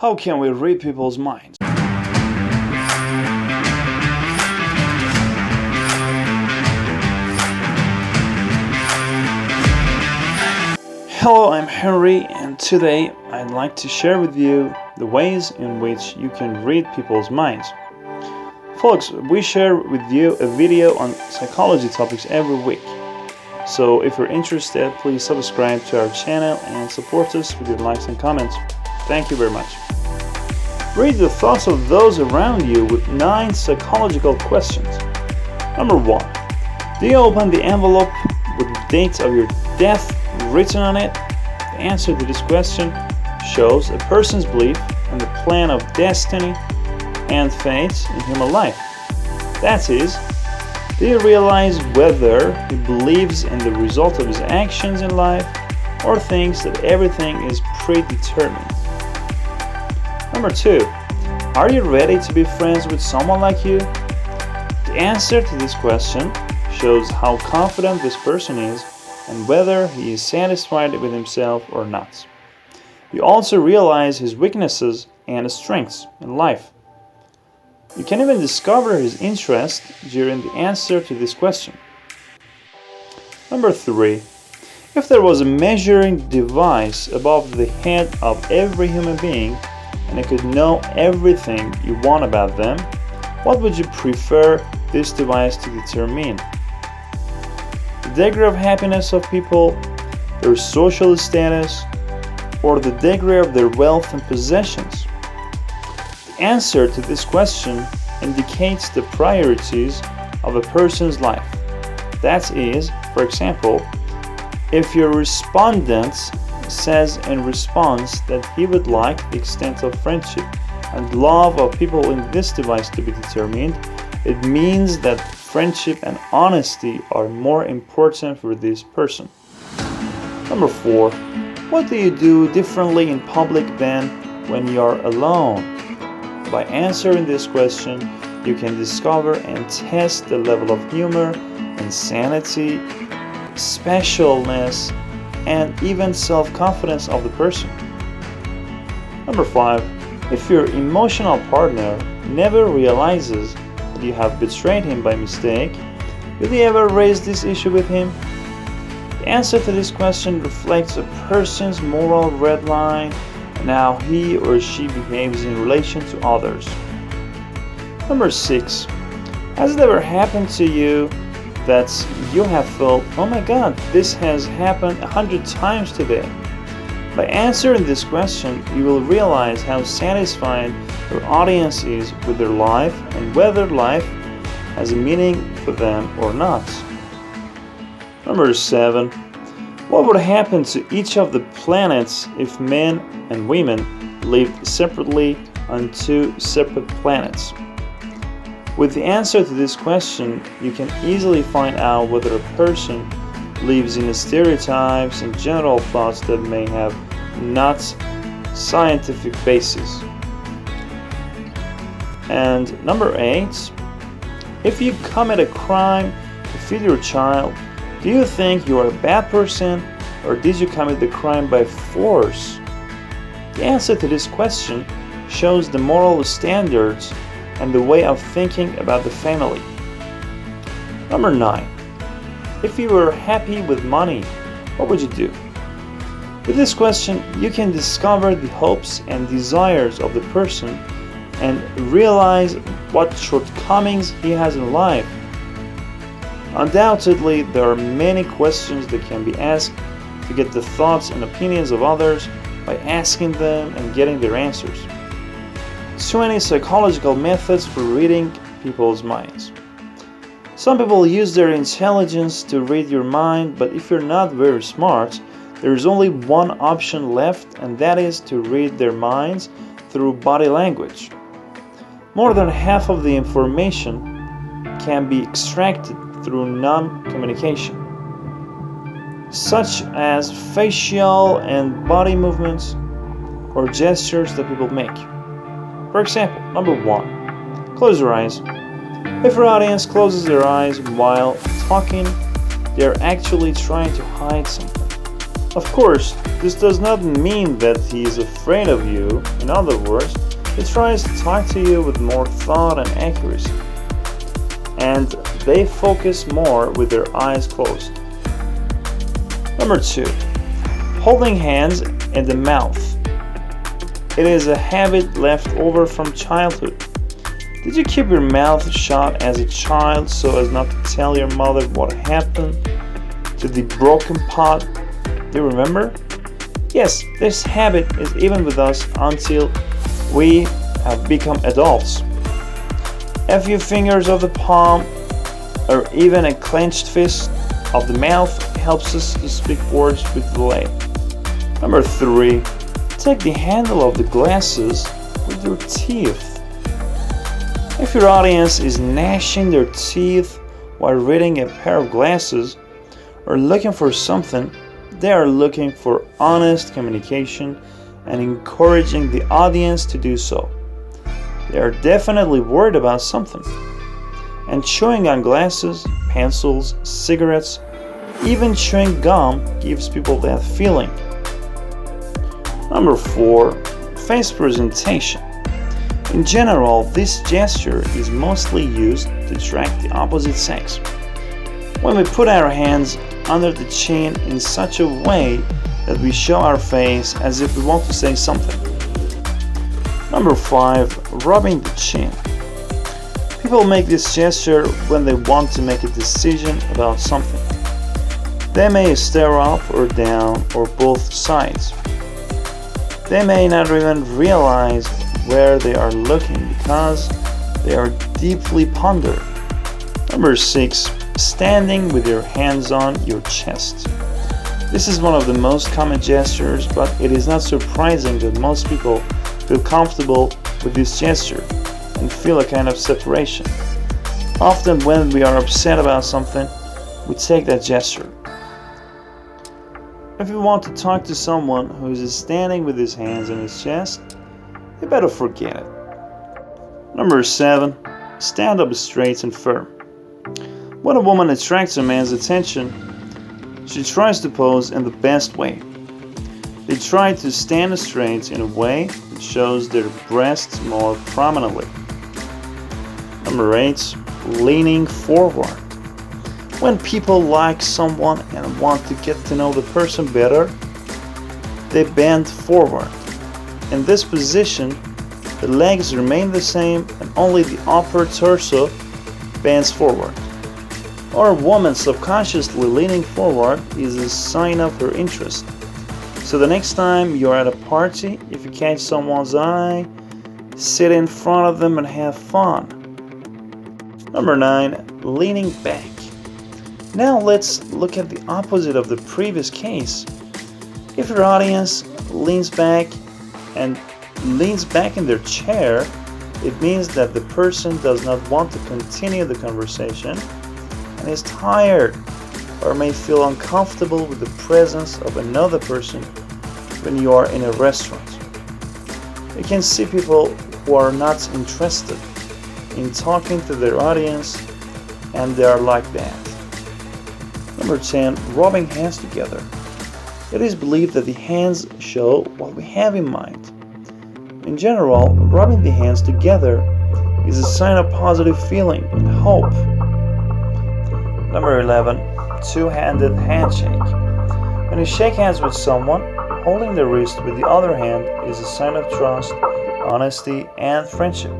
How can we read people's minds? Hello, I'm Henry, and today I'd like to share with you the ways in which you can read people's minds. Folks, we share with you a video on psychology topics every week. So if you're interested, please subscribe to our channel and support us with your likes and comments. Thank you very much. Read the thoughts of those around you with 9 psychological questions. Number 1. Do you open the envelope with the date of your death written on it? The answer to this question shows a person's belief in the plan of destiny and fate in human life. That is, do you realize whether he believes in the result of his actions in life or thinks that everything is predetermined? Number 2. Are you ready to be friends with someone like you? The answer to this question shows how confident this person is and whether he is satisfied with himself or not. You also realize his weaknesses and strengths in life. You can even discover his interest during the answer to this question. Number 3. If there was a measuring device above the head of every human being and it could know everything you want about them, what would you prefer this device to determine? The degree of happiness of people, their social status, or the degree of their wealth and possessions? The answer to this question indicates the priorities of a person's life. That is, for example, if your respondent says in response that he would like the extent of friendship and love of people in this device to be determined, it means that friendship and honesty are more important for this person. Number 4. What do you do differently in public than when you're alone? By answering this question, you can discover and test the level of humor, insanity, specialness, and even self-confidence of the person. Number 5. If your emotional partner never realizes that you have betrayed him by mistake, will you ever raise this issue with him? The answer to this question reflects a person's moral red line and how he or she behaves in relation to others. Number 6. Has it ever happened to you that you have felt, oh my god, this has happened 100 times today? By answering this question, you will realize how satisfied your audience is with their life and whether life has a meaning for them or not. Number 7. What would happen to each of the planets if men and women lived separately on 2 separate planets? With the answer to this question, you can easily find out whether a person lives in stereotypes and general thoughts that may have not scientific basis. And number 8. If you commit a crime to feed your child, do you think you are a bad person, or did you commit the crime by force? The answer to this question shows the moral standards and the way of thinking about the family. Number 9. If you were happy with money, what would you do? With this question, you can discover the hopes and desires of the person and realize what shortcomings he has in life. Undoubtedly, there are many questions that can be asked to get the thoughts and opinions of others by asking them and getting their answers. 20 psychological methods for reading people's minds. Some people use their intelligence to read your mind, but if you're not very smart, there is only one option left, and that is to read their minds through body language. More than half of the information can be extracted through non-communication, such as facial and body movements or gestures that people make. For example, number 1. Close your eyes. If your audience closes their eyes while talking, they are actually trying to hide something. Of course, this does not mean that he is afraid of you. In other words, he tries to talk to you with more thought and accuracy. And they focus more with their eyes closed. Number 2. Holding hands in the mouth. It is a habit left over from childhood. Did you keep your mouth shut as a child so as not to tell your mother what happened to the broken pot? Do you remember? Yes, this habit is even with us until we have become adults. A few fingers of the palm or even a clenched fist of the mouth helps us to speak words with delay. Number 3. Take the handle of the glasses with your teeth. If your audience is gnashing their teeth while reading a pair of glasses or looking for something, they are looking for honest communication and encouraging the audience to do so. They are definitely worried about something. And chewing on glasses, pencils, cigarettes, even chewing gum gives people that feeling. Number 4. Face presentation. In general, this gesture is mostly used to attract the opposite sex. When we put our hands under the chin in such a way that we show our face as if we want to say something. Number 5. Rubbing the chin. People make this gesture when they want to make a decision about something. They may stare up or down or both sides. They may not even realize where they are looking because they are deeply pondered. Number 6. Standing with your hands on your chest. This is one of the most common gestures, but it is not surprising that most people feel comfortable with this gesture and feel a kind of separation. Often when we are upset about something, we take that gesture. If you want to talk to someone who is standing with his hands on his chest, you better forget it. Number 7. Stand up straight and firm. When a woman attracts a man's attention, she tries to pose in the best way. They try to stand straight in a way that shows their breasts more prominently. Number 8. Leaning forward. When people like someone and want to get to know the person better, they bend forward. In this position, the legs remain the same and only the upper torso bends forward. Or a woman subconsciously leaning forward is a sign of her interest. So the next time you're at a party, if you catch someone's eye, sit in front of them and have fun. Number 9. Leaning back. Now let's look at the opposite of the previous case. If your audience leans back in their chair, it means that the person does not want to continue the conversation and is tired or may feel uncomfortable with the presence of another person when you are in a restaurant. You can see people who are not interested in talking to their audience and they are like that. Number 10. Rubbing hands together. It is believed that the hands show what we have in mind. In general, rubbing the hands together is a sign of positive feeling and hope. Number 11. Two-handed handshake. When you shake hands with someone, holding the wrist with the other hand is a sign of trust, honesty, and friendship.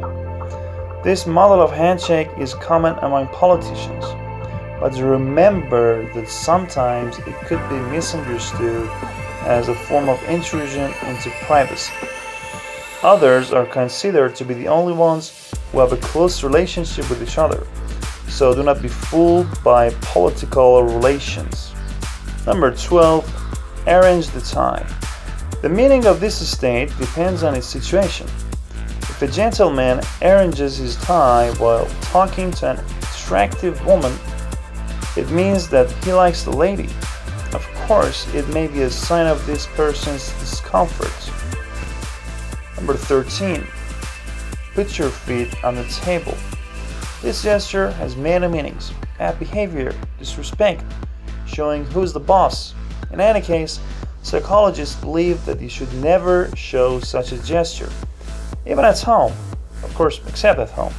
This model of handshake is common among politicians, but remember that sometimes it could be misunderstood as a form of intrusion into privacy. Others are considered to be the only ones who have a close relationship with each other, so do not be fooled by political relations. Number 12. Arrange the tie. The meaning of this state depends on its situation. If a gentleman arranges his tie while talking to an attractive woman, it means that he likes the lady. Of course, it may be a sign of this person's discomfort. Number 13. Put your feet on the table. This gesture has many meanings: bad behavior, disrespect, showing who's the boss. In any case, Psychologists believe that you should never show such a gesture, even at home, of course, except at home.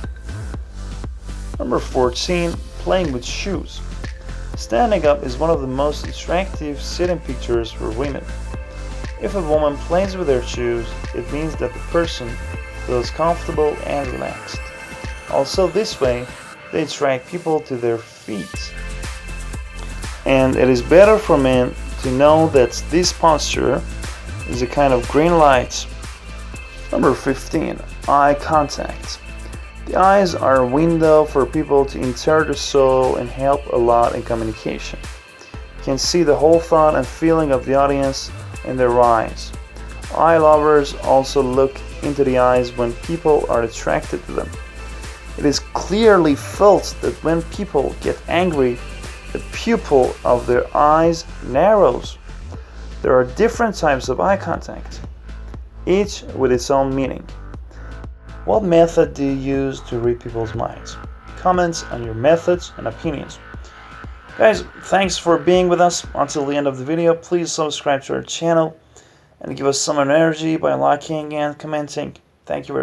Number 14, playing with shoes. Standing up is one of the most attractive sitting pictures for women. If a woman plays with her shoes, it means that the person feels comfortable and relaxed. Also, this way, they attract people to their feet. And it is better for men to know that this posture is a kind of green light. Number 15, eye contact. The eyes are a window for people to enter the soul and help a lot in communication. You can see the whole thought and feeling of the audience in their eyes. Eye lovers also look into the eyes when people are attracted to them. It is clearly felt that when people get angry, the pupil of their eyes narrows. There are different types of eye contact, each with its own meaning. What method do you use to read people's minds? Comments on your methods and opinions. Guys, thanks for being with us until the end of the video. Please subscribe to our channel and give us some energy by liking and commenting. Thank you very much.